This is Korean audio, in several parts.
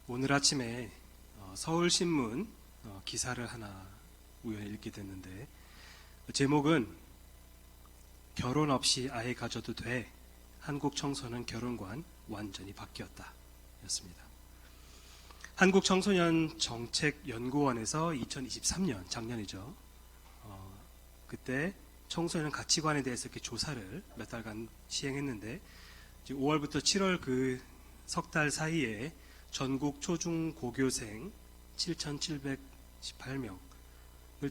오늘 아침에 서울신문 기사를 하나 우연히 읽게 됐는데 제목은 결혼 없이 아이 가져도 돼. 한국 청소년 결혼관 완전히 바뀌었다 였습니다. 한국청소년정책연구원에서 2023년 작년이죠. 그때 청소년 가치관에 대해서 이렇게 조사를 몇 달간 시행했는데 5월부터 7월 그 석 달 사이에 전국 초중고교생 7,718명을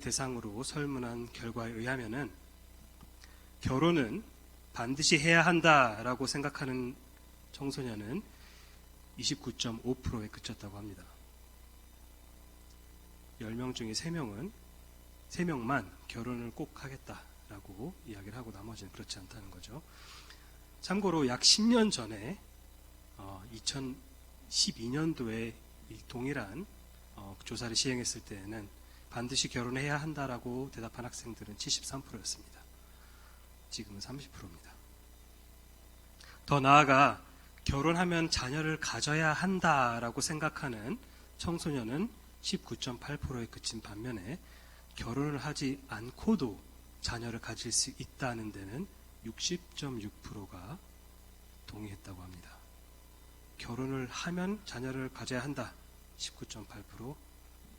대상으로 설문한 결과에 의하면은 결혼은 반드시 해야 한다라고 생각하는 청소년은 29.5%에 그쳤다고 합니다. 10명 중에 3명만 결혼을 꼭 하겠다라고 이야기를 하고 나머지는 그렇지 않다는 거죠. 참고로 약 10년 전에 2012년도에 동일한 조사를 시행했을 때에는 반드시 결혼해야 한다라고 대답한 학생들은 73%였습니다. 지금은 30%입니다. 더 나아가 결혼하면 자녀를 가져야 한다라고 생각하는 청소년은 19.8%에 그친 반면에 결혼을 하지 않고도 자녀를 가질 수 있다는 데는 60.6%가 동의했다고 합니다. 결혼을 하면 자녀를 가져야 한다. 19.8%,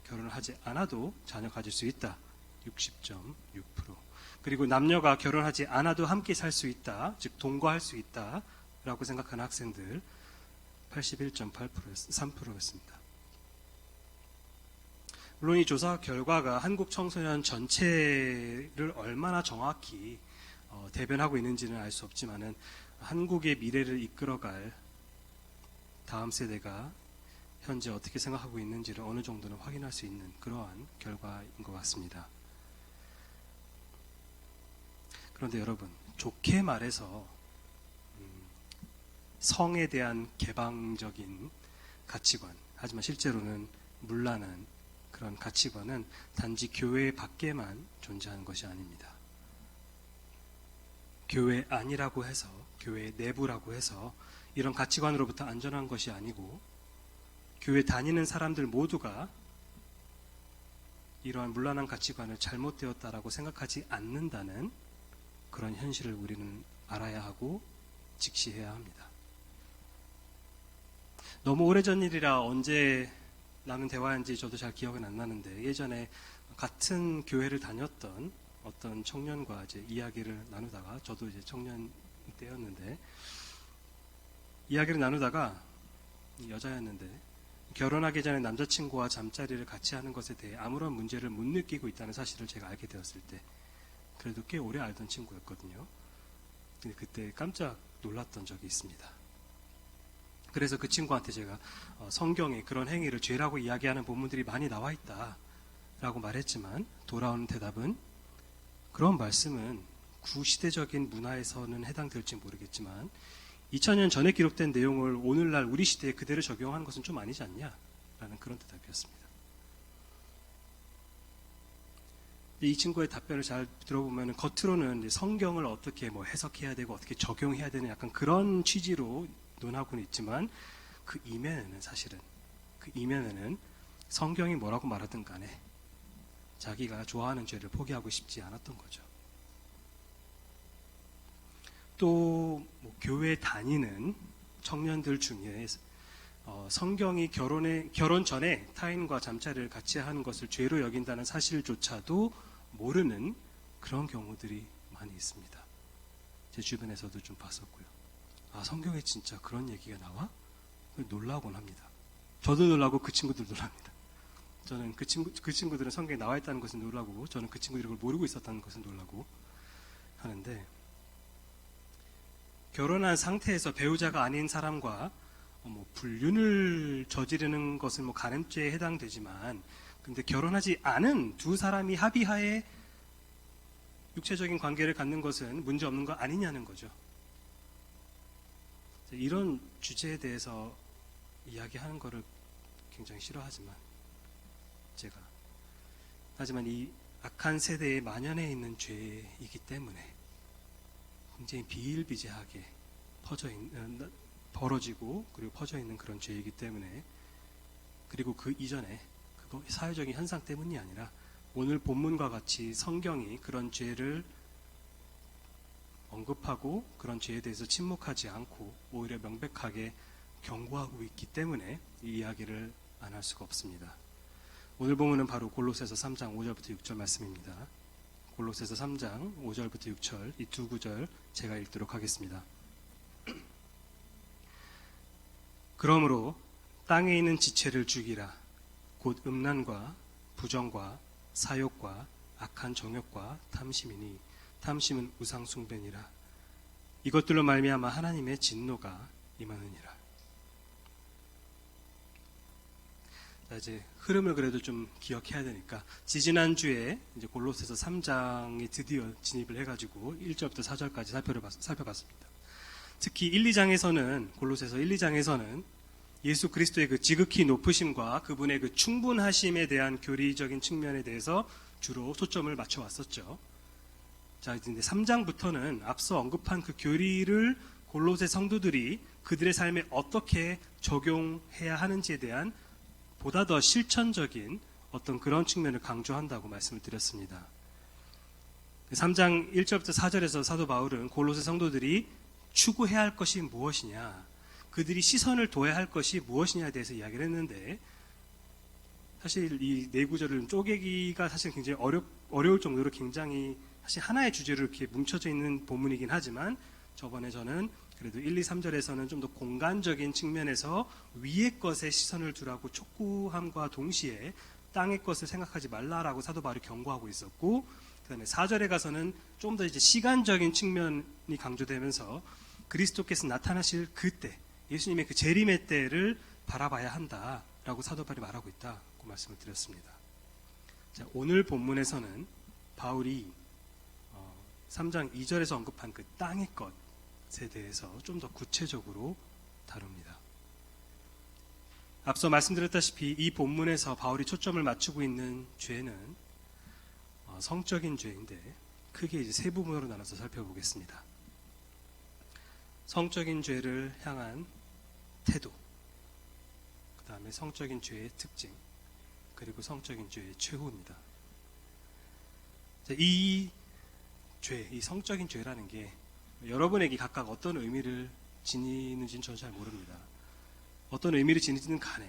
결혼을 하지 않아도 자녀 가질 수 있다. 60.6%. 그리고 남녀가 결혼하지 않아도 함께 살 수 있다. 즉 동거할 수 있다. 라고 생각하는 학생들 81.3%였습니다. 물론 이 조사 결과가 한국 청소년 전체를 얼마나 정확히 대변하고 있는지는 알 수 없지만은 한국의 미래를 이끌어갈 다음 세대가 현재 어떻게 생각하고 있는지를 어느 정도는 확인할 수 있는 그러한 결과인 것 같습니다. 그런데 여러분, 좋게 말해서 성에 대한 개방적인 가치관, 하지만 실제로는 문란한 그런 가치관은 단지 교회 밖에만 존재하는 것이 아닙니다. 교회 안이라고 해서, 교회 내부라고 해서 이런 가치관으로부터 안전한 것이 아니고 교회 다니는 사람들 모두가 이러한 문란한 가치관을 잘못되었다라고 생각하지 않는다는 그런 현실을 우리는 알아야 하고 직시해야 합니다. 너무 오래전 일이라 언제 나눈 대화인지 저도 잘 기억은 안 나는데 예전에 같은 교회를 다녔던 어떤 청년과 이제 이야기를 나누다가 저도 이제 청년 때였는데 이야기를 나누다가 여자였는데 결혼하기 전에 남자친구와 잠자리를 같이 하는 것에 대해 아무런 문제를 못 느끼고 있다는 사실을 제가 알게 되었을 때 그래도 꽤 오래 알던 친구였거든요. 근데 그때 깜짝 놀랐던 적이 있습니다. 그래서 그 친구한테 제가 성경에 그런 행위를 죄라고 이야기하는 본문들이 많이 나와 있다라고 말했지만 돌아오는 대답은 그런 말씀은 구시대적인 문화에서는 해당될지 모르겠지만 2000년 전에 기록된 내용을 오늘날 우리 시대에 그대로 적용하는 것은 좀 아니지 않냐? 라는 그런 대답이었습니다. 이 친구의 답변을 잘 들어보면 겉으로는 성경을 어떻게 해석해야 되고 어떻게 적용해야 되는 약간 그런 취지로 논하고는 있지만 그 이면에는 사실은 성경이 뭐라고 말하든 간에 자기가 좋아하는 죄를 포기하고 싶지 않았던 거죠. 또 교회 다니는 청년들 중에 성경이 결혼 전에 타인과 잠자리를 같이 하는 것을 죄로 여긴다는 사실조차도 모르는 그런 경우들이 많이 있습니다. 제 주변에서도 좀 봤었고요. 아, 성경에 진짜 그런 얘기가 나와? 놀라곤 합니다. 저도 놀라고 그 친구들 놀랍니다. 저는 그 친구들은 성경에 나와 있다는 것은 놀라고 저는 그 친구들이 그걸 모르고 있었다는 것은 놀라고 하는데 결혼한 상태에서 배우자가 아닌 사람과 불륜을 저지르는 것은 간음죄에 해당되지만 근데 결혼하지 않은 두 사람이 합의하에 육체적인 관계를 갖는 것은 문제 없는 거 아니냐는 거죠. 이런 주제에 대해서 이야기하는 것을 굉장히 싫어하지만 하지만 이 악한 세대에 만연해 있는 죄이기 때문에 굉장히 비일비재하게 벌어지고 그리고 퍼져 있는 그런 죄이기 때문에 그리고 그 이전에 그거 사회적인 현상 때문이 아니라 오늘 본문과 같이 성경이 그런 죄를 언급하고 그런 죄에 대해서 침묵하지 않고 오히려 명백하게 경고하고 있기 때문에 이 이야기를 안 할 수가 없습니다. 오늘 본문은 바로 골로새서 3장 5절부터 6절 말씀입니다. 골로새서 3장 5절부터 6절 이 두 구절 제가 읽도록 하겠습니다. 그러므로 땅에 있는 지체를 죽이라. 곧 음란과 부정과 사욕과 악한 정욕과 탐심이니 탐심은 우상숭배니라. 이것들로 말미암아 하나님의 진노가 임하느니라. 자, 이제 흐름을 그래도 좀 기억해야 되니까 지지난주에 이제 골로새서 3장이 드디어 진입을 해가지고 1절부터 4절까지 살펴봤습니다. 특히 1, 2장에서는 골로새서 1, 2장에서는 예수 그리스도의 그 지극히 높으심과 그분의 그 충분하심에 대한 교리적인 측면에 대해서 주로 초점을 맞춰왔었죠. 자, 이제 3장부터는 앞서 언급한 그 교리를 골로새 성도들이 그들의 삶에 어떻게 적용해야 하는지에 대한 보다 더 실천적인 어떤 그런 측면을 강조한다고 말씀을 드렸습니다. 3장 1절부터 4절에서 사도 바울은 골로새 성도들이 추구해야 할 것이 무엇이냐, 그들이 시선을 둬야 할 것이 무엇이냐에 대해서 이야기를 했는데, 사실 이 네 구절을 쪼개기가 사실 굉장히 어려울 정도로 굉장히 사실 하나의 주제로 이렇게 뭉쳐져 있는 본문이긴 하지만, 저번에 저는 그래도 1, 2, 3절에서는 좀 더 공간적인 측면에서 위의 것에 시선을 두라고 촉구함과 동시에 땅의 것을 생각하지 말라라고 사도 바울이 경고하고 있었고, 그 다음에 4절에 가서는 좀 더 이제 시간적인 측면이 강조되면서 그리스도께서 나타나실 그때, 예수님의 그 재림의 때를 바라봐야 한다라고 사도 바울이 말하고 있다고 말씀을 드렸습니다. 자, 오늘 본문에서는 바울이 3장 2절에서 언급한 그 땅의 것에 대해서 좀 더 구체적으로 다룹니다. 앞서 말씀드렸다시피 이 본문에서 바울이 초점을 맞추고 있는 죄는 성적인 죄인데 크게 이제 세 부분으로 나눠서 살펴보겠습니다. 성적인 죄를 향한 태도, 그 다음에 성적인 죄의 특징, 그리고 성적인 죄의 최후입니다. 이 죄, 이 성적인 죄라는 게 여러분에게 각각 어떤 의미를 지니는지는 저는 잘 모릅니다. 어떤 의미를 지니지는 간에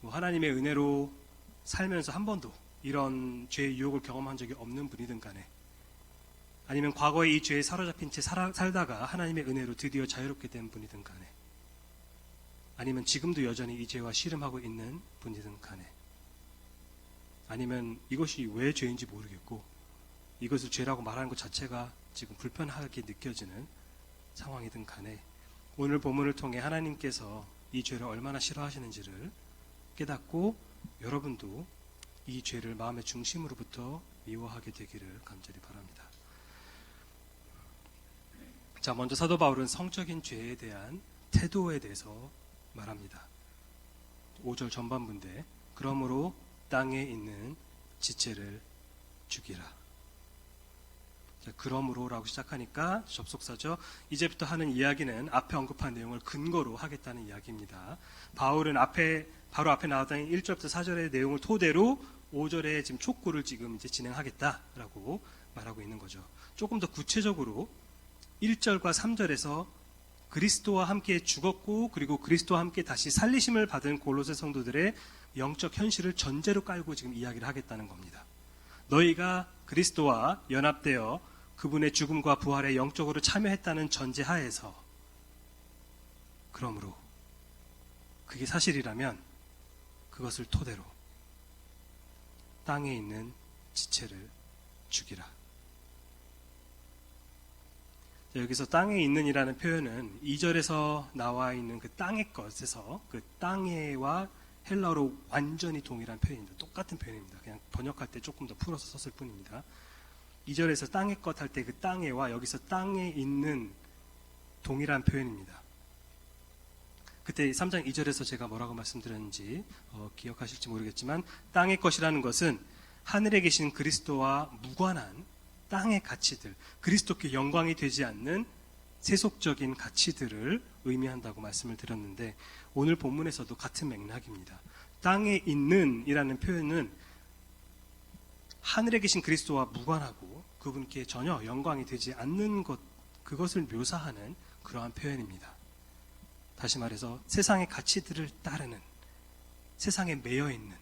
하나님의 은혜로 살면서 한 번도 이런 죄의 유혹을 경험한 적이 없는 분이든 간에, 아니면 과거에 이 죄에 사로잡힌 채 살다가 하나님의 은혜로 드디어 자유롭게 된 분이든 간에, 아니면 지금도 여전히 이 죄와 씨름하고 있는 분이든 간에, 아니면 이것이 왜 죄인지 모르겠고 이것을 죄라고 말하는 것 자체가 지금 불편하게 느껴지는 상황이든 간에, 오늘 본문을 통해 하나님께서 이 죄를 얼마나 싫어하시는지를 깨닫고 여러분도 이 죄를 마음의 중심으로부터 미워하게 되기를 간절히 바랍니다. 자, 먼저 사도 바울은 성적인 죄에 대한 태도에 대해서 말합니다. 5절 전반부인데, 그러므로 땅에 있는 지체를 죽이라. 자, 그러므로라고 시작하니까 접속사죠. 이제부터 하는 이야기는 앞에 언급한 내용을 근거로 하겠다는 이야기입니다. 바울은 바로 앞에 나왔던 1절부터 4절의 내용을 토대로 5절의 지금 촉구를 지금 이제 진행하겠다라고 말하고 있는 거죠. 조금 더 구체적으로 1절과 3절에서 그리스도와 함께 죽었고 그리고 그리스도와 함께 다시 살리심을 받은 골로새 성도들의 영적 현실을 전제로 깔고 지금 이야기를 하겠다는 겁니다. 너희가 그리스도와 연합되어 그분의 죽음과 부활에 영적으로 참여했다는 전제 하에서, 그러므로 그게 사실이라면 그것을 토대로 땅에 있는 지체를 죽이라. 자, 여기서 땅에 있는이라는 표현은 2절에서 나와 있는 그 땅의 것에서 그 땅에와 헬라어로 완전히 동일한 표현입니다. 똑같은 표현입니다. 그냥 번역할 때 조금 더 풀어서 썼을 뿐입니다. 2절에서 땅의 것 할 때 그 땅에와 여기서 땅에 있는 동일한 표현입니다. 그때 3장 2절에서 제가 뭐라고 말씀드렸는지 기억하실지 모르겠지만, 땅의 것이라는 것은 하늘에 계신 그리스도와 무관한 땅의 가치들, 그리스도께 영광이 되지 않는 세속적인 가치들을 의미한다고 말씀을 드렸는데 오늘 본문에서도 같은 맥락입니다. 땅에 있는 이라는 표현은 하늘에 계신 그리스도와 무관하고 그분께 전혀 영광이 되지 않는 것, 그것을 묘사하는 그러한 표현입니다. 다시 말해서 세상의 가치들을 따르는, 세상에 매여 있는,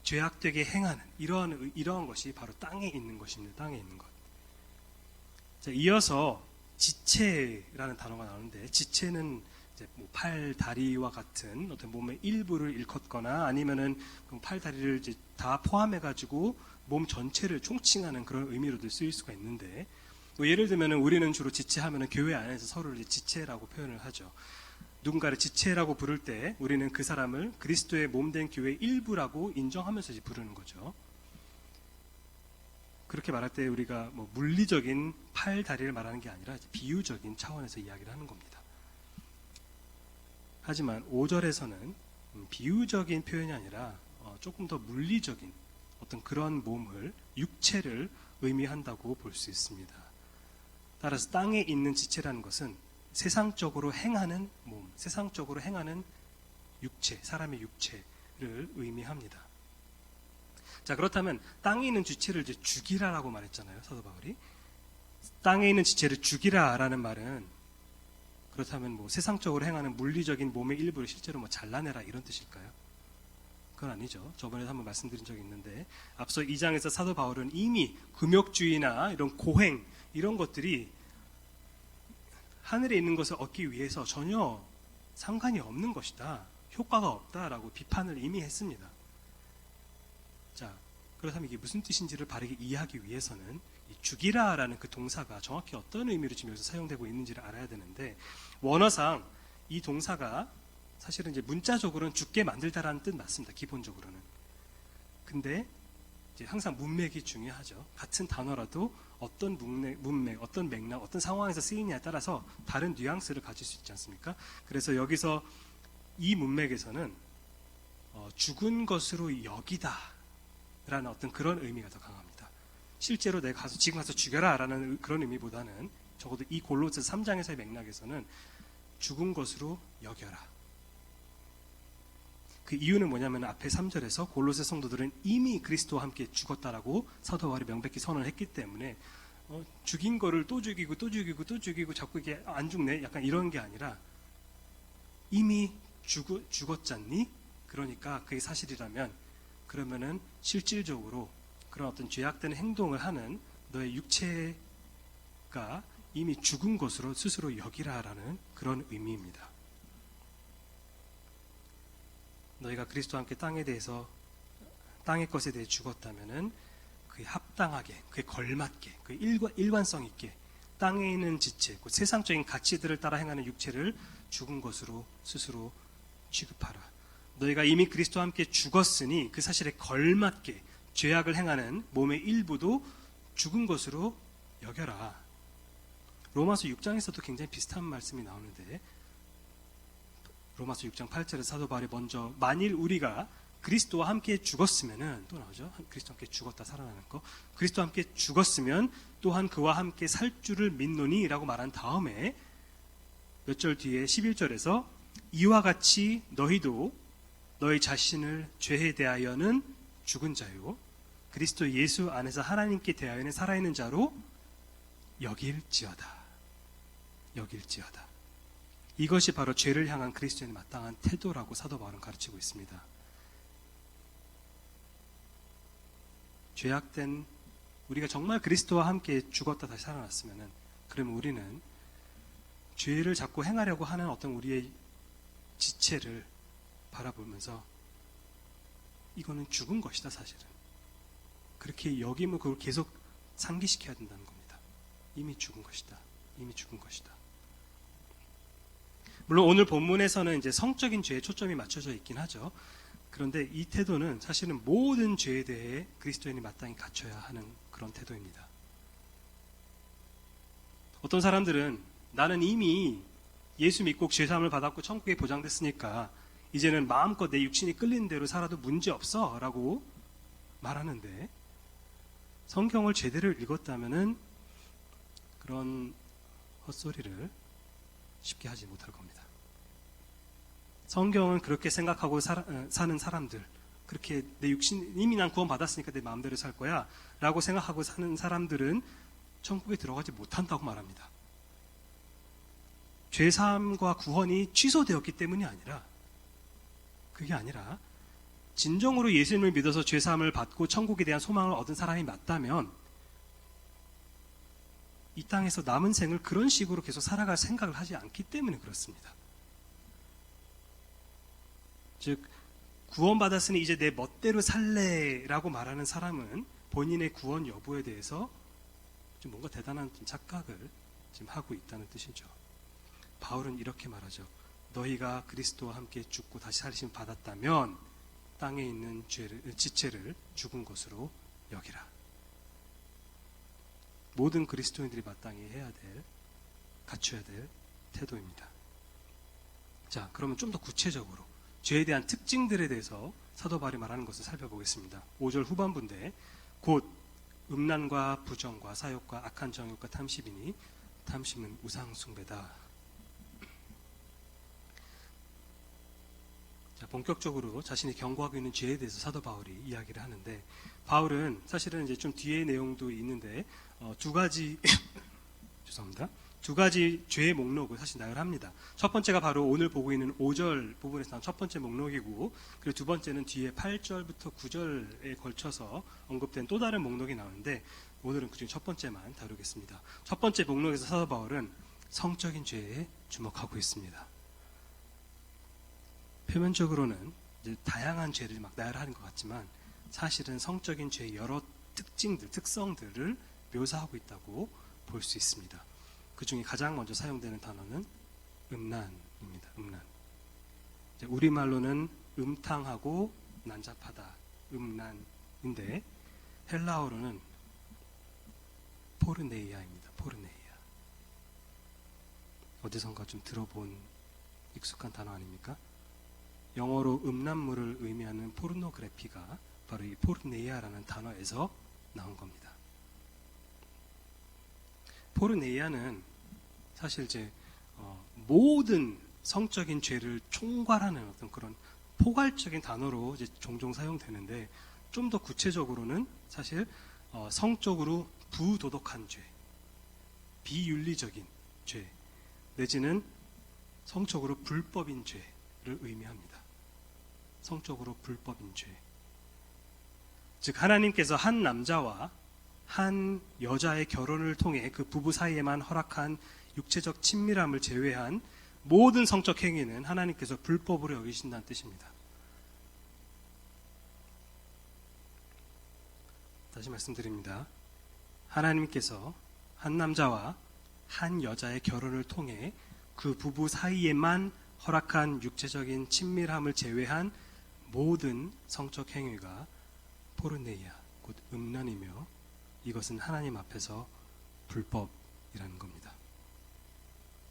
죄악되게 행하는 이러한 것이 바로 땅에 있는 것입니다. 땅에 있는 것. 자, 이어서 지체라는 단어가 나오는데, 지체는 이제 뭐 팔, 다리와 같은 어떤 몸의 일부를 일컫거나 아니면은 팔, 다리를 이제 다 포함해가지고 몸 전체를 총칭하는 그런 의미로도 쓰일 수가 있는데, 뭐 예를 들면은 우리는 주로 지체하면은 교회 안에서 서로를 지체라고 표현을 하죠. 누군가를 지체라고 부를 때 우리는 그 사람을 그리스도의 몸된 교회의 일부라고 인정하면서 이제 부르는 거죠. 그렇게 말할 때 우리가 뭐 물리적인 팔, 다리를 말하는 게 아니라 비유적인 차원에서 이야기를 하는 겁니다. 하지만 5절에서는 비유적인 표현이 아니라 조금 더 물리적인 어떤 그런 몸을, 육체를 의미한다고 볼 수 있습니다. 따라서 땅에 있는 지체라는 것은 세상적으로 행하는 몸, 세상적으로 행하는 육체, 사람의 육체를 의미합니다. 자, 그렇다면 땅에 있는 지체를 이제 죽이라라고 말했잖아요, 사도 바울이. 땅에 있는 지체를 죽이라라는 말은 그렇다면 뭐 세상적으로 행하는 물리적인 몸의 일부를 실제로 뭐 잘라내라 이런 뜻일까요? 그건 아니죠. 저번에 한번 말씀드린 적이 있는데 앞서 2장에서 사도 바울은 이미 금욕주의나 이런 고행 이런 것들이 하늘에 있는 것을 얻기 위해서 전혀 상관이 없는 것이다. 효과가 없다라고 비판을 이미 했습니다. 자, 그렇다면 이게 무슨 뜻인지를 바르게 이해하기 위해서는 이 죽이라라는 그 동사가 정확히 어떤 의미로 지금 여기서 사용되고 있는지를 알아야 되는데, 원어상 이 동사가 사실은 이제 문자적으로는 죽게 만들다라는 뜻 맞습니다. 기본적으로는. 근데 이제 항상 문맥이 중요하죠. 같은 단어라도 어떤 문맥, 어떤 맥락, 어떤 상황에서 쓰이냐에 따라서 다른 뉘앙스를 가질 수 있지 않습니까? 그래서 여기서 이 문맥에서는 죽은 것으로 여기다 라는 어떤 그런 의미가 더 강합니다. 실제로 내가 지금 가서 죽여라 라는 그런 의미보다는 적어도 이 골로새 3장에서의 맥락에서는 죽은 것으로 여겨라. 그 이유는 뭐냐면 앞에 3절에서 골로새 성도들은 이미 그리스도와 함께 죽었다라고 사도 바울이 명백히 선언을 했기 때문에 죽인 거를 또 죽이고 또 죽이고 또 죽이고 자꾸 이게 안 죽네 약간 이런 게 아니라 이미 죽었잖니? 그러니까 그게 사실이라면 그러면은 실질적으로 그런 어떤 죄악된 행동을 하는 너의 육체가 이미 죽은 것으로 스스로 여기라라는 그런 의미입니다. 너희가 그리스도와 함께 땅의 것에 대해 죽었다면은 그에 합당하게, 그에 걸맞게, 그에 일관성 있게 땅에 있는 지체, 그 세상적인 가치들을 따라 행하는 육체를 죽은 것으로 스스로 취급하라. 너희가 이미 그리스도와 함께 죽었으니 그 사실에 걸맞게 죄악을 행하는 몸의 일부도 죽은 것으로 여겨라. 로마서 6장에서도 굉장히 비슷한 말씀이 나오는데 로마서 6장 8절에 사도 바울이 먼저 만일 우리가 그리스도와 함께 죽었으면은 또 나오죠. 그리스도와 함께 죽었다 살아나는 거. 그리스도와 함께 죽었으면 또한 그와 함께 살 줄을 믿노니 라고 말한 다음에 몇 절 뒤에 11절에서 이와 같이 너희도 너희 자신을 죄에 대하여는 죽은 자요 그리스도 예수 안에서 하나님께 대하여는 살아있는 자로 여길지어다. 이것이 바로 죄를 향한 그리스도인의 마땅한 태도라고 사도 바울은 가르치고 있습니다. 죄악된 우리가 정말 그리스도와 함께 죽었다 다시 살아났으면은 그러면 우리는 죄를 자꾸 행하려고 하는 어떤 우리의 지체를 바라보면서 이거는 죽은 것이다 사실은. 그렇게 여기면 그걸 계속 상기시켜야 된다는 겁니다. 이미 죽은 것이다. 물론 오늘 본문에서는 이제 성적인 죄에 초점이 맞춰져 있긴 하죠. 그런데 이 태도는 사실은 모든 죄에 대해 그리스도인이 마땅히 갖춰야 하는 그런 태도입니다. 어떤 사람들은 나는 이미 예수 믿고 죄사함을 받았고 천국에 보장됐으니까 이제는 마음껏 내 육신이 끌리는 대로 살아도 문제없어 라고 말하는데 성경을 제대로 읽었다면은 그런 헛소리를 쉽게 하지 못할 겁니다. 성경은 그렇게 생각하고 사는 사람들, 그렇게 내 육신, 이미 난 구원 받았으니까 내 마음대로 살 거야 라고 생각하고 사는 사람들은 천국에 들어가지 못한다고 말합니다. 죄사함과 구원이 취소되었기 때문이 아니라, 그게 아니라 진정으로 예수님을 믿어서 죄사함을 받고 천국에 대한 소망을 얻은 사람이 맞다면 이 땅에서 남은 생을 그런 식으로 계속 살아갈 생각을 하지 않기 때문에 그렇습니다. 즉 구원받았으니 이제 내 멋대로 살래라고 말하는 사람은 본인의 구원 여부에 대해서 좀 뭔가 대단한 착각을 지금 하고 있다는 뜻이죠. 바울은 이렇게 말하죠. 너희가 그리스도와 함께 죽고 다시 살리심 받았다면 땅에 있는 지체를 죽은 것으로 여기라. 모든 그리스도인들이 마땅히 해야 될, 갖춰야 될 태도입니다. 자, 그러면 좀 더 구체적으로 죄에 대한 특징들에 대해서 사도 바울이 말하는 것을 살펴보겠습니다. 5절 후반부인데 곧 음란과 부정과 사욕과 악한 정욕과 탐심이니 탐심은 우상 숭배다. 자, 본격적으로 자신이 경고하고 있는 죄에 대해서 사도 바울이 이야기를 하는데, 바울은 사실은 이제 좀 뒤에 내용도 있는데 두 가지 죄송합니다. 두 가지 죄의 목록을 사실 나열합니다. 첫 번째가 바로 오늘 보고 있는 5절 부분에서 나온 첫 번째 목록이고, 그리고 두 번째는 뒤에 8절부터 9절에 걸쳐서 언급된 또 다른 목록이 나오는데, 오늘은 그중 첫 번째만 다루겠습니다. 첫 번째 목록에서 사도 바울은 성적인 죄에 주목하고 있습니다. 표면적으로는 이제 다양한 죄를 막 나열하는 것 같지만 사실은 성적인 죄의 여러 특징들, 특성들을 묘사하고 있다고 볼 수 있습니다. 그 중에 가장 먼저 사용되는 단어는 음란입니다. 음란. 우리말로는 음탕하고 난잡하다, 음란인데 헬라어로는 포르네이아입니다. 포르네이아. 어디선가 좀 들어본 익숙한 단어 아닙니까? 영어로 음란물을 의미하는 포르노그래피가 바로 이 포르네이아라는 단어에서 나온 겁니다. 포르네이아는 사실 이제 모든 성적인 죄를 총괄하는 어떤 그런 포괄적인 단어로 이제 종종 사용되는데, 좀 더 구체적으로는 사실 성적으로 부도덕한 죄, 비윤리적인 죄, 내지는 성적으로 불법인 죄를 의미합니다. 성적으로 불법인 죄. 즉 하나님께서 한 남자와 한 여자의 결혼을 통해 그 부부 사이에만 허락한 육체적 친밀함을 제외한 모든 성적 행위는 하나님께서 불법으로 여기신다는 뜻입니다. 다시 말씀드립니다. 하나님께서 한 남자와 한 여자의 결혼을 통해 그 부부 사이에만 허락한 육체적인 친밀함을 제외한 모든 성적 행위가 포르네이아, 곧 음란이며 이것은 하나님 앞에서 불법이라는 겁니다.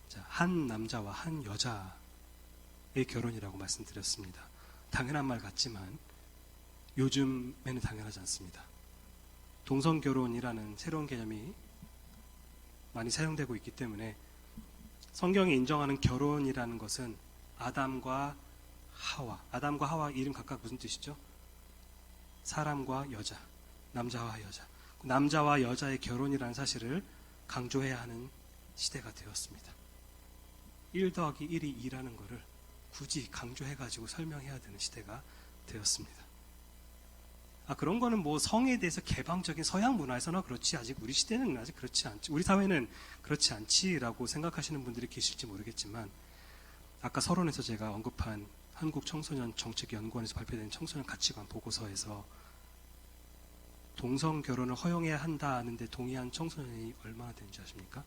자, 한 남자와 한 여자의 결혼이라고 말씀드렸습니다. 당연한 말 같지만 요즘에는 당연하지 않습니다. 동성결혼이라는 새로운 개념이 많이 사용되고 있기 때문에 성경이 인정하는 결혼이라는 것은 아담과 하와 이름 각각 무슨 뜻이죠? 사람과 여자, 남자와 여자. 남자와 여자의 결혼이라는 사실을 강조해야 하는 시대가 되었습니다. 1 더하기 1이 2라는 것을 굳이 강조해가지고 설명해야 되는 시대가 되었습니다. 그런 거는 뭐 성에 대해서 개방적인 서양 문화에서나 그렇지, 아직 우리 시대는 아직 그렇지 않지, 우리 사회는 그렇지 않지라고 생각하시는 분들이 계실지 모르겠지만, 아까 서론에서 제가 언급한 한국 청소년 정책연구원에서 발표된 청소년 가치관 보고서에서 동성 결혼을 허용해야 한다 하는데 동의한 청소년이 얼마나 되는지 아십니까?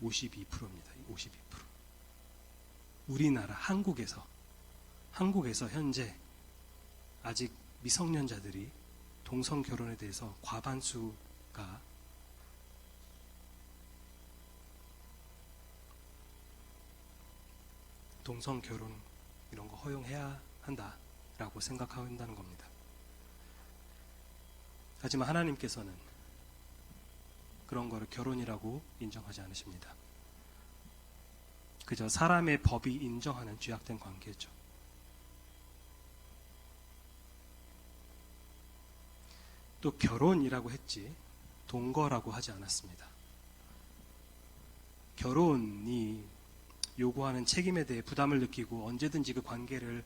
52%입니다. 52%. 우리나라 한국에서 현재 아직 미성년자들이 동성 결혼에 대해서 과반수가 동성 결혼 이런 거 허용해야 한다라고 생각한다는 겁니다. 하지만 하나님께서는 그런 거를 결혼이라고 인정하지 않으십니다. 그저 사람의 법이 인정하는 죄악된 관계죠. 또 결혼이라고 했지 동거라고 하지 않았습니다. 결혼이 요구하는 책임에 대해 부담을 느끼고 언제든지 그 관계를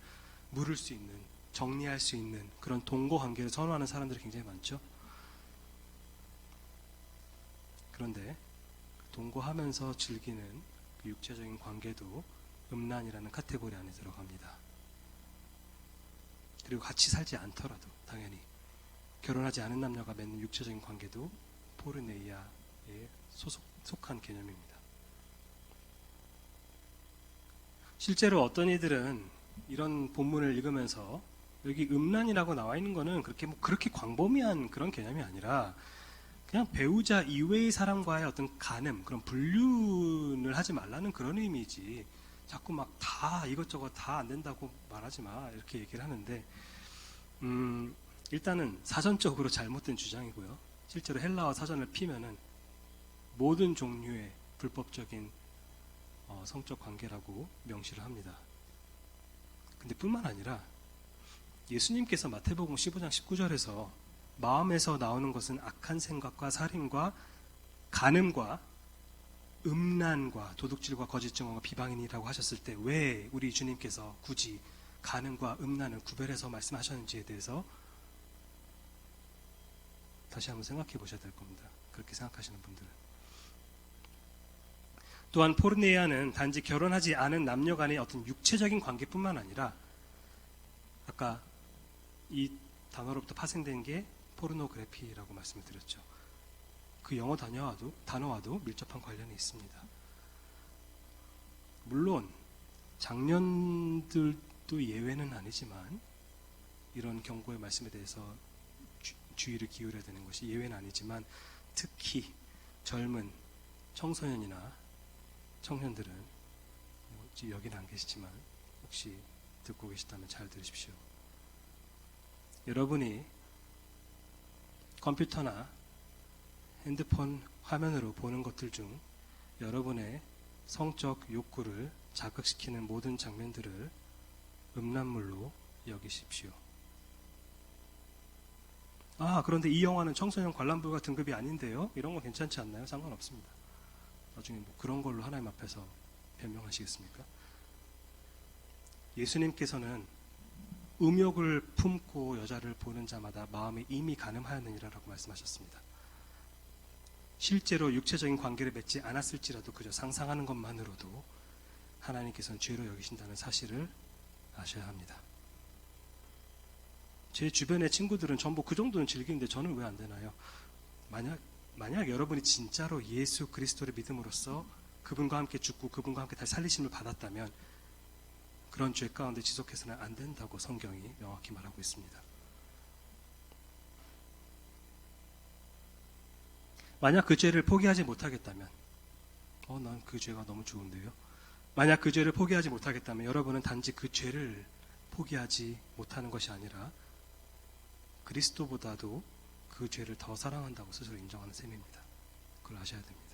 물을 수 있는, 정리할 수 있는 그런 동거 관계를 선호하는 사람들이 굉장히 많죠. 그런데 동거하면서 즐기는 그 육체적인 관계도 음란이라는 카테고리 안에 들어갑니다. 그리고 같이 살지 않더라도 당연히 결혼하지 않은 남녀가 맺는 육체적인 관계도 포르네이아에 속한 개념입니다. 실제로 어떤 이들은 이런 본문을 읽으면서 여기 음란이라고 나와 있는 거는 그렇게 광범위한 그런 개념이 아니라 그냥 배우자 이외의 사람과의 어떤 간음, 그런 불륜을 하지 말라는 그런 의미지. 자꾸 막 다 이것저것 다 안 된다고 말하지 마 이렇게 얘기를 하는데 일단은 사전적으로 잘못된 주장이고요. 실제로 헬라어 사전을 피면은 모든 종류의 불법적인 성적 관계라고 명시를 합니다. 근데 뿐만 아니라 예수님께서 마태복음 15장 19절에서 마음에서 나오는 것은 악한 생각과 살인과 간음과 음란과 도둑질과 거짓 증언과 비방인이라고 하셨을 때 왜 우리 주님께서 굳이 간음과 음란을 구별해서 말씀하셨는지에 대해서 다시 한번 생각해 보셔야 될 겁니다. 그렇게 생각하시는 분들은. 또한 포르네이아는 단지 결혼하지 않은 남녀 간의 어떤 육체적인 관계뿐만 아니라 아까 이 단어로부터 파생된 게 포르노그래피라고 말씀을 드렸죠. 그 영어 단어와도 밀접한 관련이 있습니다. 물론 장년들도 예외는 아니지만 이런 경고의 말씀에 대해서 주의를 기울여야 되는 것이 예외는 아니지만 특히 젊은 청소년이나 청년들은 지금 여기는 안 계시지만 혹시 듣고 계시다면 잘 들으십시오. 여러분이 컴퓨터나 핸드폰 화면으로 보는 것들 중 여러분의 성적 욕구를 자극시키는 모든 장면들을 음란물로 여기십시오. 그런데 이 영화는 청소년 관람불가 등급이 아닌데요? 이런 건 괜찮지 않나요? 상관없습니다. 나중에 그런 걸로 하나님 앞에서 변명하시겠습니까? 예수님께서는 음욕을 품고 여자를 보는 자마다 마음에 이미 간음하였느니라라고 말씀하셨습니다. 실제로 육체적인 관계를 맺지 않았을지라도 그저 상상하는 것만으로도 하나님께서는 죄로 여기신다는 사실을 아셔야 합니다. 제 주변의 친구들은 전부 그 정도는 즐기는데 저는 왜 안 되나요? 만약 여러분이 진짜로 예수 그리스도를 믿음으로써 그분과 함께 죽고 그분과 함께 다시 살리심을 받았다면 그런 죄 가운데 지속해서는 안 된다고 성경이 명확히 말하고 있습니다. 만약 그 죄를 포기하지 못하겠다면 난 그 죄가 너무 좋은데요. 만약 그 죄를 포기하지 못하겠다면 여러분은 단지 그 죄를 포기하지 못하는 것이 아니라 그리스도보다도 그 죄를 더 사랑한다고 스스로 인정하는 셈입니다. 그걸 아셔야 됩니다.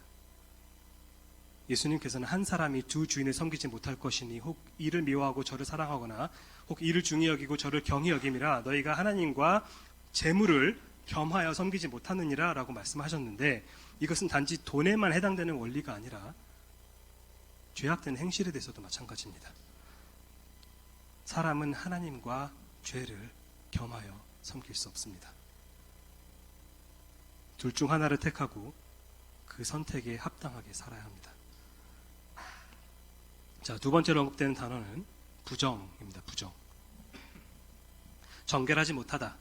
예수님께서는 한 사람이 두 주인을 섬기지 못할 것이니 혹 이를 미워하고 저를 사랑하거나 혹 이를 중히 여기고 저를 경히 여김이라 너희가 하나님과 재물을 겸하여 섬기지 못하느니라 라고 말씀하셨는데 이것은 단지 돈에만 해당되는 원리가 아니라 죄악된 행실에 대해서도 마찬가지입니다. 사람은 하나님과 죄를 겸하여 섬길 수 없습니다. 둘 중 하나를 택하고 그 선택에 합당하게 살아야 합니다. 자, 두 번째로 언급되는 단어는 부정입니다. 부정. 정결하지 못하다,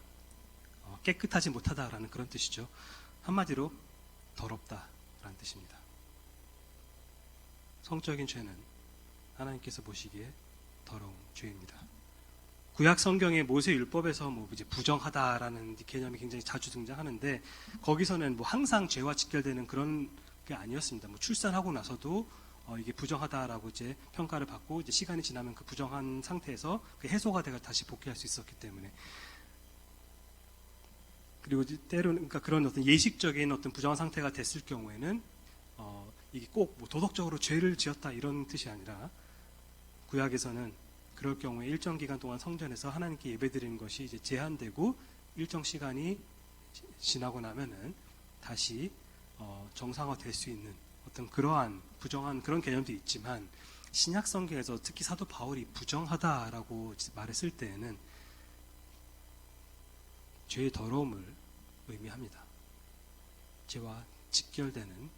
깨끗하지 못하다라는 그런 뜻이죠. 한마디로 더럽다라는 뜻입니다. 성적인 죄는 하나님께서 보시기에 더러운 죄입니다. 구약 성경의 모세 율법에서 이제 부정하다라는 개념이 굉장히 자주 등장하는데 거기서는 항상 죄와 직결되는 그런 게 아니었습니다. 출산하고 나서도 이게 부정하다라고 이제 평가를 받고 이제 시간이 지나면 그 부정한 상태에서 그 해소가 되어 다시 복귀할 수 있었기 때문에 그리고 때로는 그러니까 그런 어떤 예식적인 어떤 부정한 상태가 됐을 경우에는 이게 꼭 뭐 도덕적으로 죄를 지었다 이런 뜻이 아니라 구약에서는 그럴 경우에 일정 기간 동안 성전에서 하나님께 예배드리는 것이 이제 제한되고 일정 시간이 지나고 나면은 다시 정상화될 수 있는 어떤 그러한 부정한 그런 개념도 있지만 신약 성경에서 특히 사도 바울이 부정하다라고 말했을 때에는 죄의 더러움을 의미합니다. 죄와 직결되는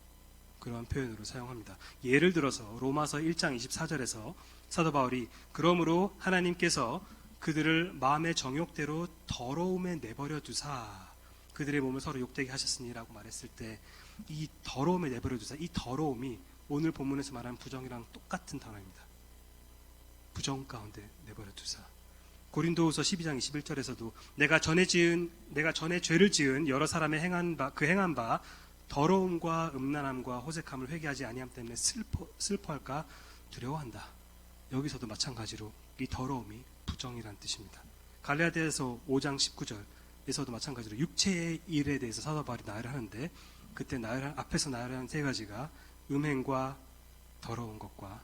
그러한 표현으로 사용합니다. 예를 들어서 로마서 1장 24절에서 사도 바울이 그러므로 하나님께서 그들을 마음의 정욕대로 더러움에 내버려 두사 그들의 몸을 서로 욕되게 하셨으니라고 말했을 때 이 더러움에 내버려 두사 이 더러움이 오늘 본문에서 말하는 부정이랑 똑같은 단어입니다. 부정 가운데 내버려 두사. 고린도후서 12장 21절에서도 내가 전에 죄를 지은 여러 사람의 행한 바 더러움과 음란함과 호색함을 회개하지 아니함 때문에 슬퍼할까 두려워한다. 여기서도 마찬가지로 이 더러움이 부정이란 뜻입니다. 갈라디아서 5장 19절에서도 마찬가지로 육체의 일에 대해서 사도 바울이 나열을 하는데 그때 앞에서 나열한 세 가지가 음행과 더러운 것과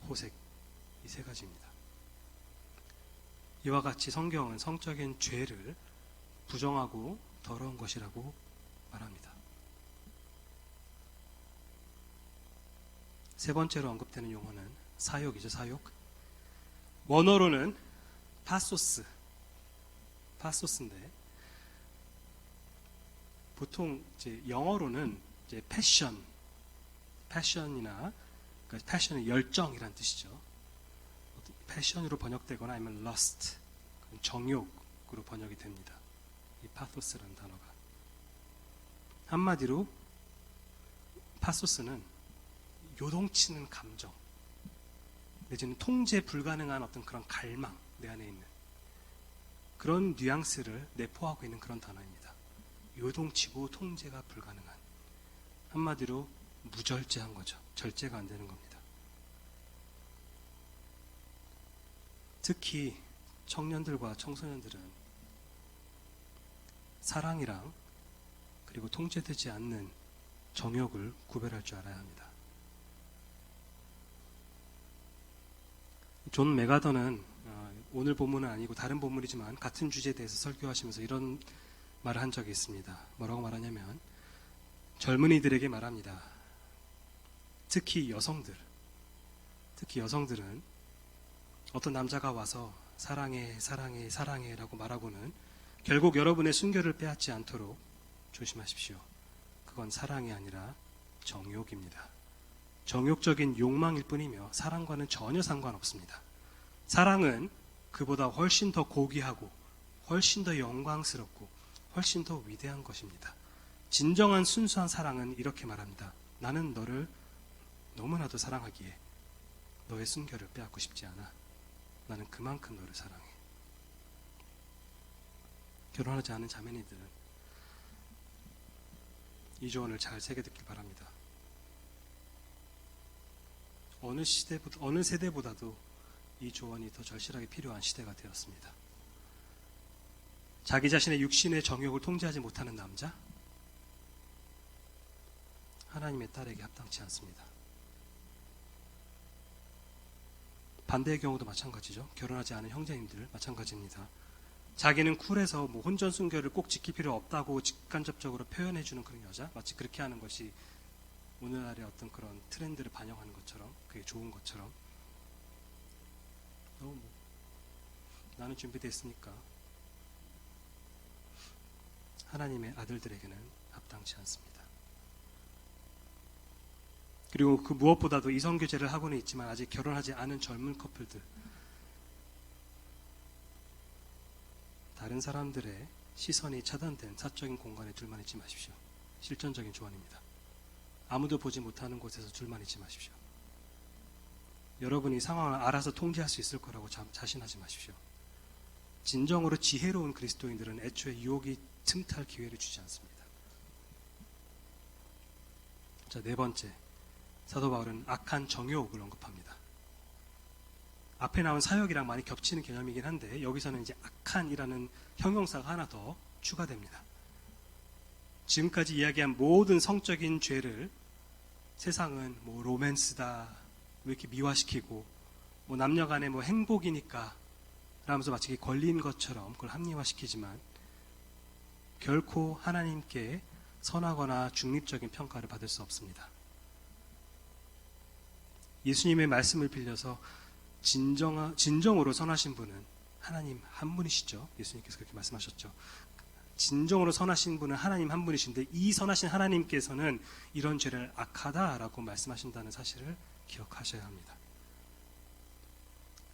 호색 이 세 가지입니다. 이와 같이 성경은 성적인 죄를 부정하고 더러운 것이라고 말합니다. 세 번째로 언급되는 용어는 사욕이죠. 사욕. 원어로는 파소스인데 보통 이제 영어로는 이제 패션이나 그러니까 패션의 열정이란 뜻이죠. 패션으로 번역되거나 아니면 lust, 정욕으로 번역이 됩니다. 이 파소스라는 단어가. 한마디로 파소스는 요동치는 감정, 내지는 통제 불가능한 어떤 그런 갈망, 내 안에 있는 그런 뉘앙스를 내포하고 있는 그런 단어입니다. 요동치고 통제가 불가능한, 한마디로 무절제한 거죠. 절제가 안 되는 겁니다. 특히 청년들과 청소년들은 사랑이랑 그리고 통제되지 않는 정욕을 구별할 줄 알아야 합니다. 존 메가더는 오늘 본문은 아니고 다른 본문이지만 같은 주제에 대해서 설교하시면서 이런 말을 한 적이 있습니다. 뭐라고 말하냐면 젊은이들에게 말합니다. 특히 여성들은 어떤 남자가 와서 사랑해 라고 말하고는 결국 여러분의 순결을 빼앗지 않도록 조심하십시오. 그건 사랑이 아니라 정욕입니다. 정욕적인 욕망일 뿐이며 사랑과는 전혀 상관없습니다. 사랑은 그보다 훨씬 더 고귀하고 훨씬 더 영광스럽고 훨씬 더 위대한 것입니다. 진정한 순수한 사랑은 이렇게 말합니다. 나는 너를 너무나도 사랑하기에 너의 순결을 빼앗고 싶지 않아. 나는 그만큼 너를 사랑해. 결혼하지 않은 자매니들은 이 조언을 잘 새겨 듣길 바랍니다. 어느 세대보다도 이 조언이 더 절실하게 필요한 시대가 되었습니다. 자기 자신의 육신의 정욕을 통제하지 못하는 남자, 하나님의 딸에게 합당치 않습니다. 반대의 경우도 마찬가지죠. 결혼하지 않은 형제님들 마찬가지입니다. 자기는 쿨해서 혼전 순결을 꼭 지킬 필요 없다고 직간접적으로 표현해주는 그런 여자, 마치 그렇게 하는 것이 오늘날의 어떤 그런 트렌드를 반영하는 것처럼, 그게 좋은 것처럼, 나는 준비됐으니까 하나님의 아들들에게는 합당치 않습니다. 그리고 그 무엇보다도 이성교제를 하고는 있지만 아직 결혼하지 않은 젊은 커플들, 다른 사람들의 시선이 차단된 사적인 공간에 둘만 있지 마십시오. 실전적인 조언입니다. 아무도 보지 못하는 곳에서 둘만 있지 마십시오. 여러분이 상황을 알아서 통제할 수 있을 거라고 자신하지 마십시오. 진정으로 지혜로운 그리스도인들은 애초에 유혹이 틈탈 기회를 주지 않습니다. 자, 네 번째, 사도 바울은 악한 정욕을 언급합니다. 앞에 나온 사욕이랑 많이 겹치는 개념이긴 한데 여기서는 이제 악한이라는 형용사가 하나 더 추가됩니다. 지금까지 이야기한 모든 성적인 죄를 세상은 뭐 로맨스다, 왜 이렇게 미화시키고, 뭐 남녀 간의 뭐 행복이니까, 라면서 마치 권리인 것처럼 그걸 합리화시키지만, 결코 하나님께 선하거나 중립적인 평가를 받을 수 없습니다. 예수님의 말씀을 빌려서 진정으로 선하신 분은 하나님 한 분이시죠. 예수님께서 그렇게 말씀하셨죠. 진정으로 선하신 분은 하나님 한 분이신데 이 선하신 하나님께서는 이런 죄를 악하다라고 말씀하신다는 사실을 기억하셔야 합니다.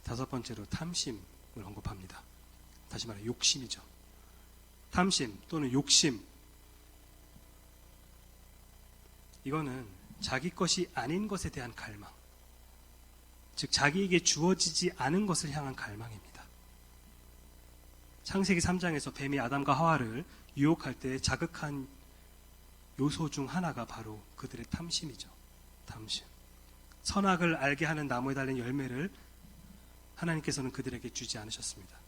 다섯 번째로 탐심을 언급합니다. 다시 말해 욕심이죠. 탐심 또는 욕심, 이거는 자기 것이 아닌 것에 대한 갈망, 즉 자기에게 주어지지 않은 것을 향한 갈망입니다. 창세기 3장에서 뱀이 아담과 하와를 유혹할 때 자극한 요소 중 하나가 바로 그들의 탐심이죠. 탐심. 선악을 알게 하는 나무에 달린 열매를 하나님께서는 그들에게 주지 않으셨습니다.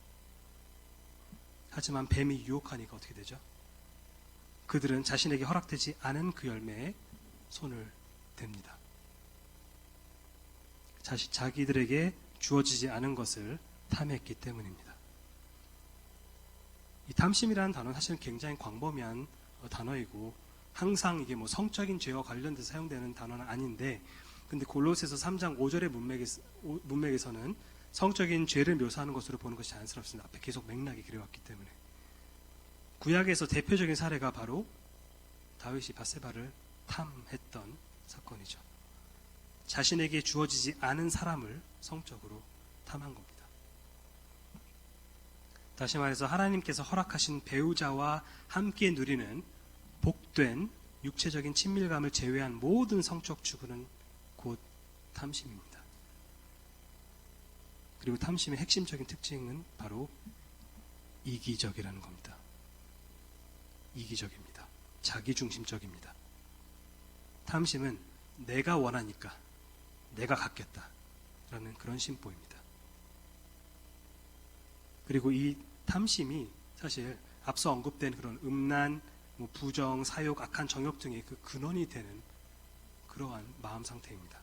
하지만 뱀이 유혹하니까 어떻게 되죠? 그들은 자신에게 허락되지 않은 그 열매에 손을 댑니다. 자기들에게 주어지지 않은 것을 탐했기 때문입니다. 이 탐심이라는 단어는 사실은 굉장히 광범위한 단어이고 항상 이게 뭐 성적인 죄와 관련돼서 사용되는 단어는 아닌데, 근데 골로새서 3장 5절의 문맥에서는 성적인 죄를 묘사하는 것으로 보는 것이 자연스럽습니다. 앞에 계속 맥락이 그려왔기 때문에. 구약에서 대표적인 사례가 바로 다윗이 밧세바를 탐했던 사건이죠. 자신에게 주어지지 않은 사람을 성적으로 탐한 겁니다. 다시 말해서 하나님께서 허락하신 배우자와 함께 누리는 복된 육체적인 친밀감을 제외한 모든 성적 추구는 곧 탐심입니다. 그리고 탐심의 핵심적인 특징은 바로 이기적이라는 겁니다. 이기적입니다. 자기중심적입니다. 탐심은 내가 원하니까 내가 갖겠다 라는 그런 심보입니다. 그리고 이 탐심이 사실 앞서 언급된 그런 음란, 부정, 사욕, 악한 정욕 등의 그 근원이 되는 그러한 마음 상태입니다.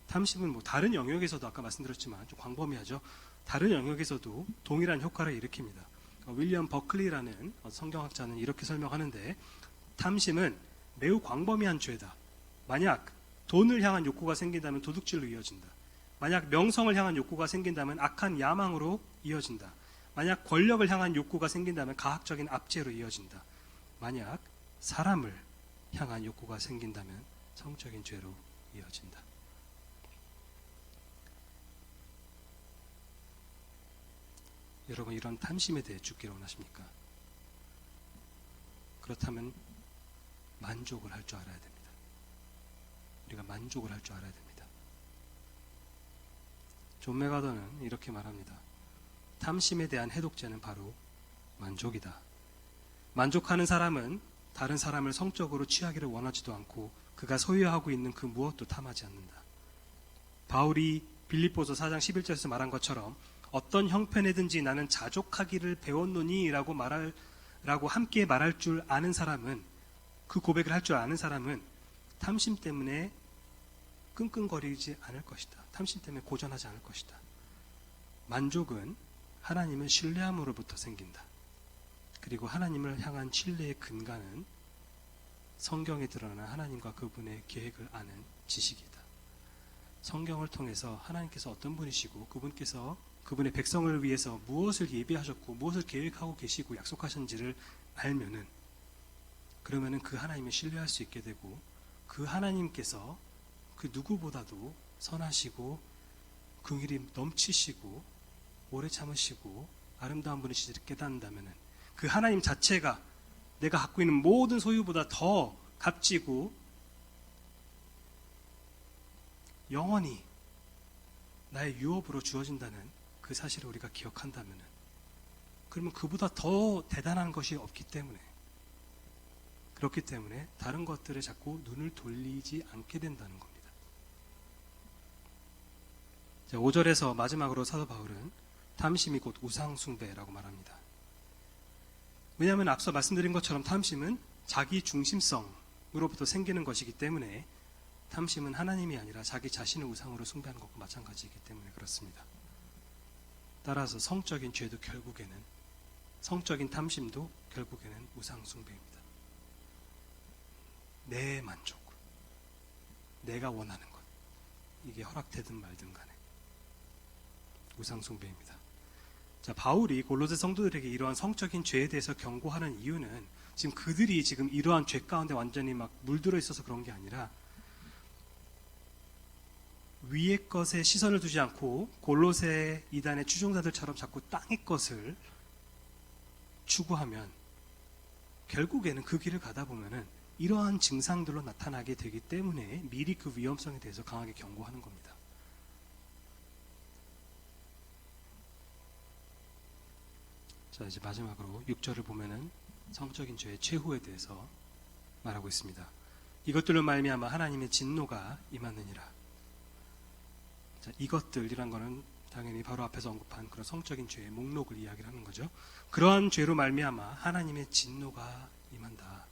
탐심은 다른 영역에서도 아까 말씀드렸지만 좀 광범위하죠. 다른 영역에서도 동일한 효과를 일으킵니다. 윌리엄 버클리라는 성경학자는 이렇게 설명하는데, 탐심은 매우 광범위한 죄다. 만약 돈을 향한 욕구가 생긴다면 도둑질로 이어진다. 만약 명성을 향한 욕구가 생긴다면 악한 야망으로 이어진다. 만약 권력을 향한 욕구가 생긴다면 가학적인 압제로 이어진다. 만약 사람을 향한 욕구가 생긴다면 성적인 죄로 이어진다. 여러분, 이런 탐심에 대해 죽기를 원하십니까? 그렇다면 만족을 할 줄 알아야 됩니다. 우리가 만족을 할 줄 알아야 됩니다. 존 맥가더는 이렇게 말합니다. 탐심에 대한 해독제는 바로 만족이다. 만족하는 사람은 다른 사람을 성적으로 취하기를 원하지도 않고 그가 소유하고 있는 그 무엇도 탐하지 않는다. 바울이 빌립보서 4장 11절에서 말한 것처럼 어떤 형편에든지 나는 자족하기를 배웠노니 라고 함께 말할 줄 아는 사람은, 그 고백을 할 줄 아는 사람은 탐심 때문에 끙끙거리지 않을 것이다. 탐심 때문에 고전하지 않을 것이다. 만족은 하나님을 신뢰함으로부터 생긴다. 그리고 하나님을 향한 신뢰의 근간은 성경에 드러난 하나님과 그분의 계획을 아는 지식이다. 성경을 통해서 하나님께서 어떤 분이시고 그분께서 그분의 백성을 위해서 무엇을 예비하셨고 무엇을 계획하고 계시고 약속하셨는지를 알면은, 그러면은 그 하나님을 신뢰할 수 있게 되고, 그 하나님께서 그 누구보다도 선하시고 긍휼이 넘치시고 오래 참으시고 아름다운 분이시를 깨닫는다면은 그 하나님 자체가 내가 갖고 있는 모든 소유보다 더 값지고 영원히 나의 유업으로 주어진다는 그 사실을 우리가 기억한다면은, 그러면 그보다 더 대단한 것이 없기 때문에, 그렇기 때문에 다른 것들에 자꾸 눈을 돌리지 않게 된다는 겁니다. 5절에서 마지막으로 사도 바울은 탐심이 곧 우상숭배라고 말합니다. 왜냐하면 앞서 말씀드린 것처럼 탐심은 자기 중심성으로부터 생기는 것이기 때문에 탐심은 하나님이 아니라 자기 자신을 우상으로 숭배하는 것과 마찬가지이기 때문에 그렇습니다. 따라서 성적인 죄도 결국에는, 성적인 탐심도 결국에는 우상 숭배입니다. 내 만족, 내가 원하는 것, 이게 허락되든 말든 간에 우상 숭배입니다. 자, 바울이 골로새 성도들에게 이러한 성적인 죄에 대해서 경고하는 이유는 지금 그들이 지금 이러한 죄 가운데 완전히 막 물들어 있어서 그런 게 아니라 위의 것에 시선을 두지 않고 골로새 이단의 추종자들처럼 자꾸 땅의 것을 추구하면 결국에는 그 길을 가다 보면은 이러한 증상들로 나타나게 되기 때문에 미리 그 위험성에 대해서 강하게 경고하는 겁니다. 자, 이제 마지막으로 6절을 보면은 성적인 죄의 최후에 대해서 말하고 있습니다. 이것들로 말미암아 하나님의 진노가 임하느니라. 자, 이것들이란 거는 당연히 바로 앞에서 언급한 그런 성적인 죄의 목록을 이야기를 하는 거죠. 그러한 죄로 말미암아 하나님의 진노가 임한다.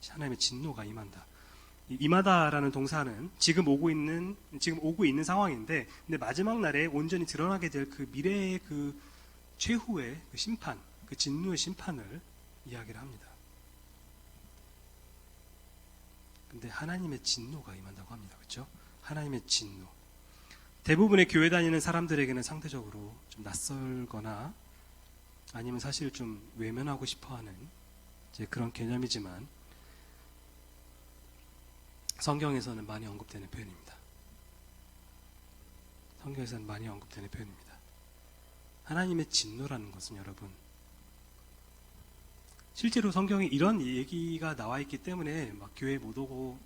하나님의 진노가 임한다. 임하다라는 동사는 지금 오고 있는 상황인데, 근데 마지막 날에 온전히 드러나게 될 그 미래의 그 최후의 그 심판, 그 진노의 심판을 이야기를 합니다. 근데 하나님의 진노가 임한다고 합니다. 그렇죠? 하나님의 진노. 대부분의 교회 다니는 사람들에게는 상대적으로 좀 낯설거나 아니면 사실 좀 외면하고 싶어하는 이제 그런 개념이지만 성경에서는 많이 언급되는 표현입니다. 성경에서는 많이 언급되는 표현입니다. 하나님의 진노라는 것은 여러분, 실제로 성경에 이런 얘기가 나와 있기 때문에 막 교회 못 오고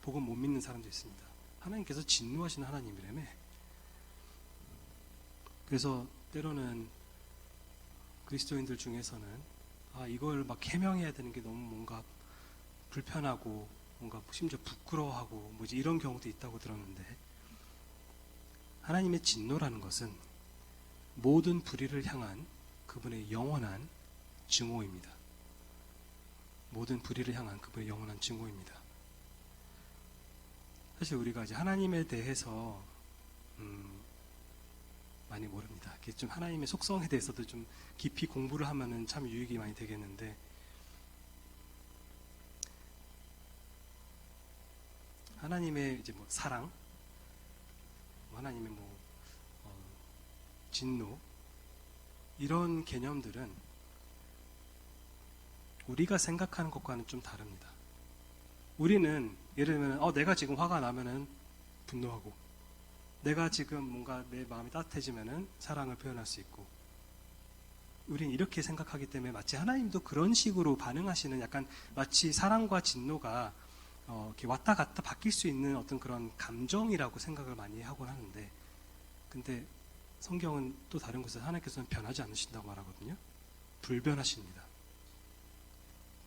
복음 못 믿는 사람도 있습니다. 하나님께서 진노하시는 하나님이라며. 그래서 때로는 그리스도인들 중에서는 이걸 막 해명해야 되는 게 너무 뭔가 불편하고 뭔가 심지어 부끄러워하고 뭐지 이런 경우도 있다고 들었는데, 하나님의 진노라는 것은 모든 불의를 향한 그분의 영원한 증오입니다. 모든 불의를 향한 그분의 영원한 증오입니다. 사실 우리가 이제 하나님에 대해서 많이 모릅니다. 좀 하나님의 속성에 대해서도 좀 깊이 공부를 하면은 참 유익이 많이 되겠는데, 하나님의 이제 뭐 사랑, 하나님의 진노, 이런 개념들은 우리가 생각하는 것과는 좀 다릅니다. 우리는 예를 들면 내가 지금 화가 나면은 분노하고, 내가 지금 뭔가 내 마음이 따뜻해지면은 사랑을 표현할 수 있고, 우린 이렇게 생각하기 때문에 마치 하나님도 그런 식으로 반응하시는, 약간 마치 사랑과 진노가 이렇게 왔다 갔다 바뀔 수 있는 어떤 그런 감정이라고 생각을 많이 하곤 하는데, 근데 성경은 또 다른 곳에서 하나님께서는 변하지 않으신다고 말하거든요. 불변하십니다.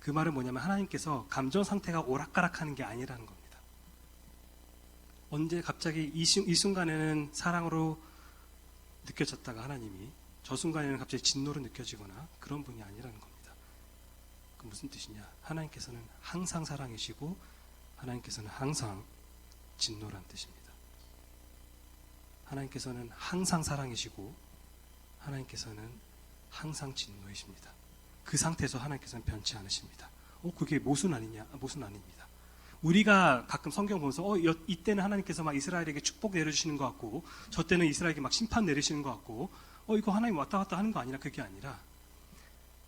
그 말은 뭐냐면 하나님께서 감정 상태가 오락가락하는 게 아니라는 겁니다. 언제 갑자기 이 순간에는 사랑으로 느껴졌다가 하나님이 저 순간에는 갑자기 진노로 느껴지거나 그런 분이 아니라는 겁니다. 그 무슨 뜻이냐? 하나님께서는 항상 사랑이시고 하나님께서는 항상 진노란 뜻입니다. 하나님께서는 항상 사랑이시고 하나님께서는 항상 진노이십니다. 그 상태에서 하나님께서는 변치 않으십니다. 그게 모순 아니냐? 모순 아닙니다. 우리가 가끔 성경 보면서 이때는 하나님께서 막 이스라엘에게 축복 내려주시는 것 같고 저 때는 이스라엘에게 막 심판 내리시는 것 같고 이거 하나님 왔다 갔다 하는 거 아니라, 그게 아니라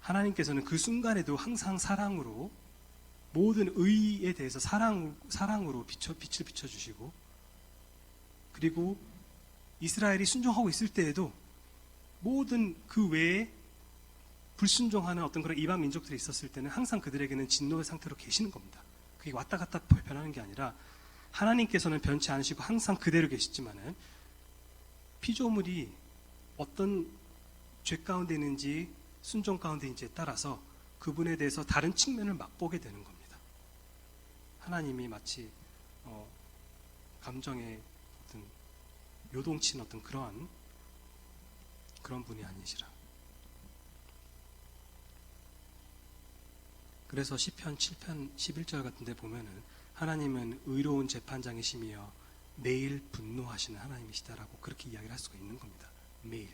하나님께서는 그 순간에도 항상 사랑으로 모든 의에 대해서 사랑으로 빛을 비춰주시고, 그리고 이스라엘이 순종하고 있을 때에도 모든 그 외에 불순종하는 어떤 그런 이방 민족들이 있었을 때는 항상 그들에게는 진노의 상태로 계시는 겁니다. 그게 왔다 갔다 변하는 게 아니라 하나님께서는 변치 않으시고 항상 그대로 계시지만은 피조물이 어떤 죄 가운데 있는지 순종 가운데 있는지에 따라서 그분에 대해서 다른 측면을 맛보게 되는 겁니다. 하나님이 마치 감정에 어떤 요동친 어떤 그런 분이 아니시라. 그래서 시편 7편 11절 같은 데 보면은 하나님은 의로운 재판장이시며 매일 분노하시는 하나님이시다라고 그렇게 이야기를 할 수가 있는 겁니다. 매일.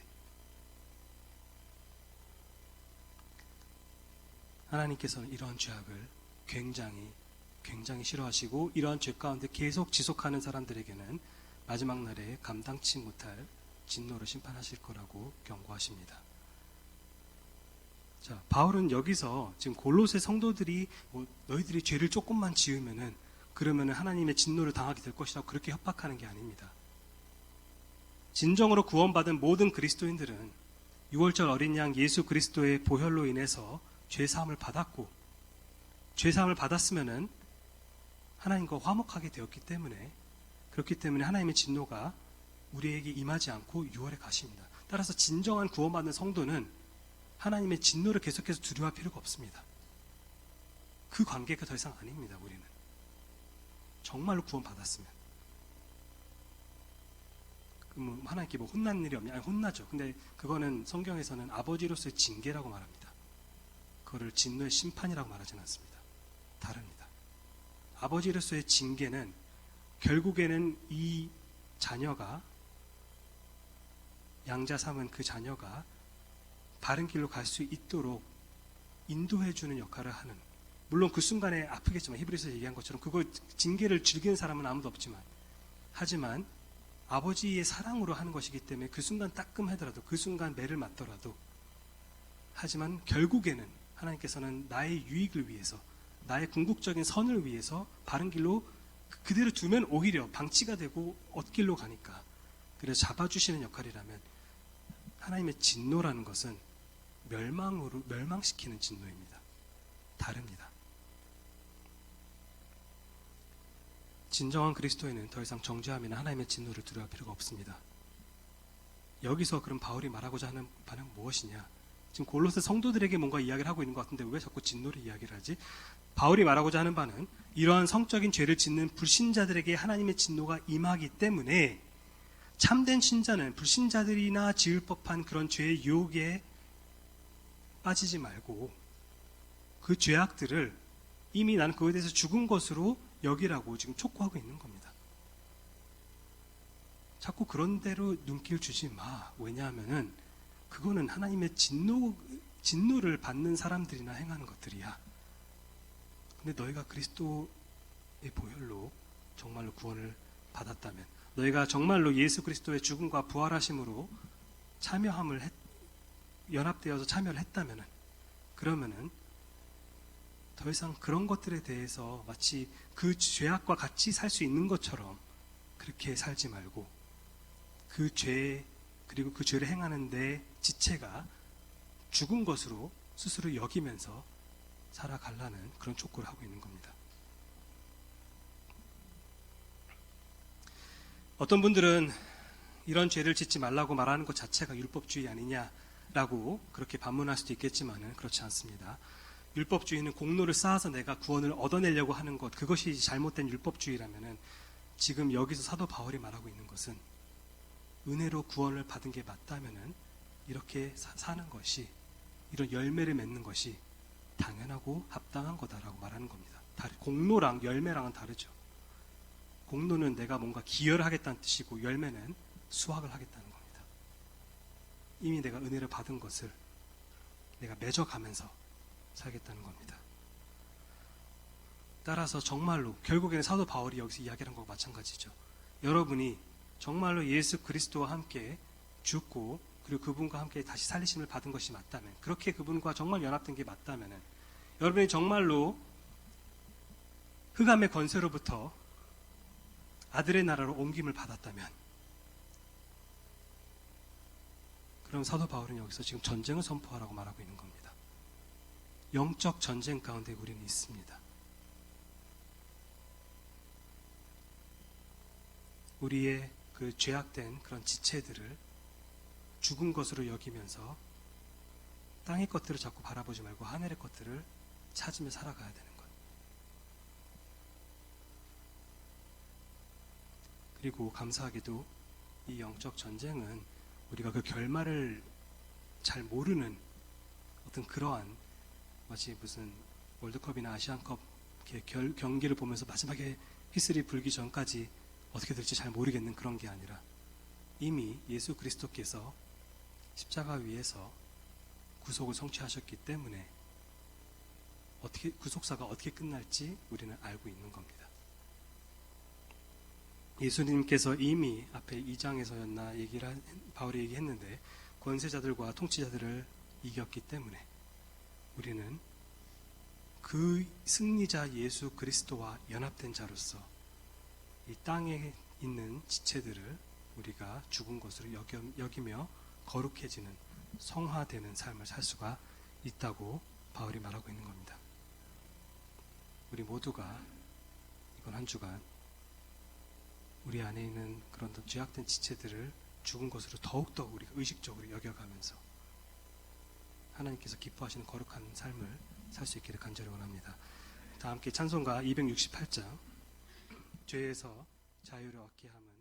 하나님께서는 이러한 죄악을 굉장히 싫어하시고 이러한 죄 가운데 계속 지속하는 사람들에게는 마지막 날에 감당치 못할 진노를 심판하실 거라고 경고하십니다. 자, 바울은 여기서 지금 골로새 성도들이 너희들이 죄를 조금만 지으면은 그러면은 하나님의 진노를 당하게 될 것이라고 그렇게 협박하는 게 아닙니다. 진정으로 구원받은 모든 그리스도인들은 6월절 어린 양 예수 그리스도의 보혈로 인해서 죄 사함을 받았고 죄 사함을 받았으면은 하나님과 화목하게 되었기 때문에 그렇기 때문에 하나님의 진노가 우리에게 임하지 않고 6월에 가십니다. 따라서 진정한 구원받는 성도는 하나님의 진노를 계속해서 두려워할 필요가 없습니다. 그 관계가 더 이상 아닙니다. 우리는 정말로 구원받았으면 그럼 하나님께 뭐 혼난 일이 없냐? 아니, 혼나죠. 근데 그거는 성경에서는 아버지로서의 징계라고 말합니다. 그거를 진노의 심판이라고 말하지는 않습니다. 다릅니다. 아버지로서의 징계는 결국에는 이 자녀가 양자 삼은 그 자녀가 바른 길로 갈 수 있도록 인도해주는 역할을 하는, 물론 그 순간에 아프겠지만 히브리서 얘기한 것처럼 그거 징계를 즐기는 사람은 아무도 없지만 하지만 아버지의 사랑으로 하는 것이기 때문에 그 순간 따끔하더라도 그 순간 매를 맞더라도 하지만 결국에는 하나님께서는 나의 유익을 위해서 나의 궁극적인 선을 위해서 바른 길로 그대로 두면 오히려 방치가 되고 엇길로 가니까 그래서 잡아주시는 역할이라면 하나님의 진노라는 것은 멸망시키는 진노입니다. 다릅니다. 진정한 그리스도인은 더 이상 정죄함이나 하나님의 진노를 두려워할 필요가 없습니다. 여기서 그럼 바울이 말하고자 하는 바는 무엇이냐? 지금 골로새 성도들에게 뭔가 이야기를 하고 있는 것 같은데 왜 자꾸 진노를 이야기를 하지? 바울이 말하고자 하는 바는 이러한 성적인 죄를 짓는 불신자들에게 하나님의 진노가 임하기 때문에 참된 신자는 불신자들이나 지을 법한 그런 죄의 유혹에 빠지지 말고 그 죄악들을 이미 나는 그거에 대해서 죽은 것으로 여기라고 지금 촉구하고 있는 겁니다. 자꾸 그런 대로 눈길 주지 마. 왜냐하면은 그거는 하나님의 진노를 받는 사람들이나 행하는 것들이야. 근데 너희가 그리스도의 보혈로 정말로 구원을 받았다면, 너희가 정말로 예수 그리스도의 죽음과 부활하심으로 연합되어서 참여를 했다면은, 그러면은 더 이상 그런 것들에 대해서 마치 그 죄악과 같이 살 수 있는 것처럼 그렇게 살지 말고 그 죄, 그리고 그 죄를 행하는 내 지체가 죽은 것으로 스스로 여기면서 살아가려는 그런 촉구를 하고 있는 겁니다. 어떤 분들은 이런 죄를 짓지 말라고 말하는 것 자체가 율법주의 아니냐라고 그렇게 반문할 수도 있겠지만 그렇지 않습니다. 율법주의는 공로를 쌓아서 내가 구원을 얻어내려고 하는 것, 그것이 잘못된 율법주의라면은 지금 여기서 사도 바울이 말하고 있는 것은 은혜로 구원을 받은 게 맞다면은 이렇게 사는 것이, 이런 열매를 맺는 것이 당연하고 합당한 거다라고 말하는 겁니다. 공로랑 열매랑은 다르죠. 공로는 내가 뭔가 기여를 하겠다는 뜻이고 열매는 수확을 하겠다는 겁니다. 이미 내가 은혜를 받은 것을 내가 맺어가면서 살겠다는 겁니다. 따라서 정말로 결국에는 사도 바울이 여기서 이야기한 것과 마찬가지죠. 여러분이 정말로 예수 그리스도와 함께 죽고 그리고 그분과 함께 다시 살리심을 받은 것이 맞다면, 그렇게 그분과 정말 연합된 게 맞다면, 여러분이 정말로 흑암의 권세로부터 아들의 나라로 옮김을 받았다면, 그럼 사도 바울은 여기서 지금 전쟁을 선포하라고 말하고 있는 겁니다. 영적 전쟁 가운데 우리는 있습니다. 우리의 그 죄악된 그런 지체들을 죽은 것으로 여기면서 땅의 것들을 자꾸 바라보지 말고 하늘의 것들을 찾으며 살아가야 되는 것. 그리고 감사하게도 이 영적 전쟁은 우리가 그 결말을 잘 모르는 어떤 그러한 마치 무슨 월드컵이나 아시안컵 이렇게 경기를 보면서 마지막에 휘슬이 불기 전까지 어떻게 될지 잘 모르겠는 그런 게 아니라 이미 예수 그리스도께서 십자가 위에서 구속을 성취하셨기 때문에 구속사가 어떻게 끝날지 우리는 알고 있는 겁니다. 예수님께서 이미 앞에 2장에서였나 바울이 얘기했는데 권세자들과 통치자들을 이겼기 때문에 우리는 그 승리자 예수 그리스도와 연합된 자로서 이 땅에 있는 지체들을 우리가 죽은 것으로 여기며 거룩해지는 성화되는 삶을 살 수가 있다고 바울이 말하고 있는 겁니다. 우리 모두가 이번 한 주간 우리 안에 있는 그런 죄악된 지체들을 죽은 것으로 더욱더 우리가 의식적으로 여겨가면서 하나님께서 기뻐하시는 거룩한 삶을 살 수 있기를 간절히 원합니다. 다 함께 찬송가 268장 죄에서 자유를 얻게 함은